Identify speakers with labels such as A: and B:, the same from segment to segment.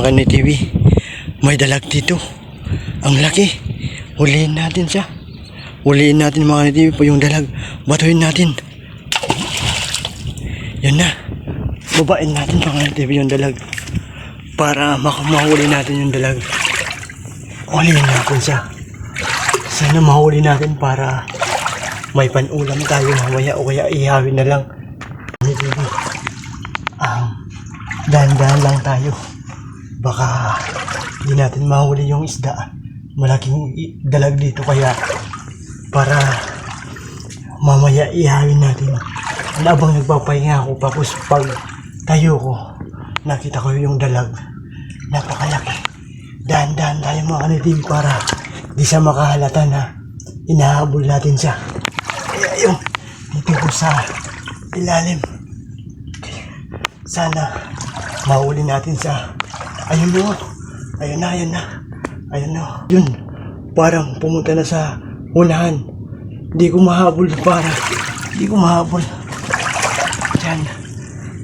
A: Kani TV, may dalag dito. Ang laki. Huliin natin siya. Huliin natin mga kani TV po yung dalag. Batuhin natin. Yan na. Babain natin mga kani TV yung dalag. Para mahuli natin yung dalag. Huliin natin siya. Sana mahuli natin para may panulam tayo mamaya o kaya ihawin na lang. Kani TV. Dahan-dahan lang tayo. Baka hindi natin mahuli yung isda. Malaking dalag dito kaya para mamaya ihawin natin. Habang nagpapahinga ako tapos pag tayo ko nakita ko yung dalag. Napakalaki. Dahan-dahan tayo mga kanitig para di siya makahalata na hinahabol natin siya. Kaya yun, dito ko sa ilalim. Sana mahuli natin siya. Ayun na. Ayun na, ayun na. Ayun na. Yun. Parang pumunta na sa unahan. Hindi ko mahabol para. Hindi ko mahabol. Diyan.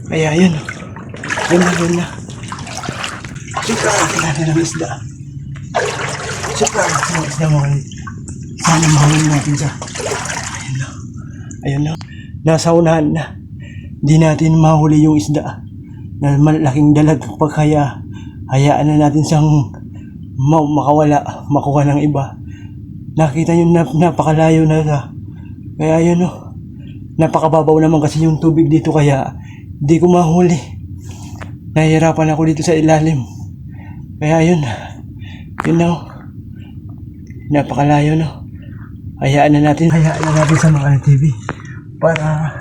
A: Kaya yun. Yun na, yun na. Supratin natin ang isda. Supratin natin ang isda mo. Sana mahuli natin siya. Ayun na. Ayun na. Nasa unahan na. Hindi natin mahuli yung isda. Na malaking dalag pag kaya hayaan na natin siyang makawala, makuha ng iba. Nakita nyo napakalayo na siya. Kaya yun napakababaw naman kasi yung tubig dito kaya di ko mahuli. Nahihirapan ako dito sa ilalim. Kaya yun napakalayo hayaan na natin sa mga TV para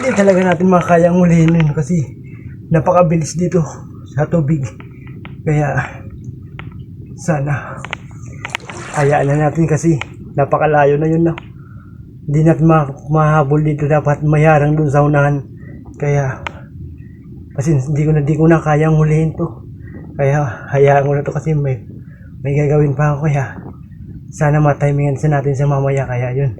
A: hindi talaga natin makakayang hulihin yun kasi napakabilis dito sa tubig. Kaya sana hayaan na natin kasi napakalayo na yun Hindi natin mahabol dito, dapat mayarang dun sa unahan. Kaya kasi hindi ko na kayang hulihin to. Kaya hayaan ko na to kasi may gagawin pa ako. Kaya sana matimingan sa natin sa mamaya. Kaya yun.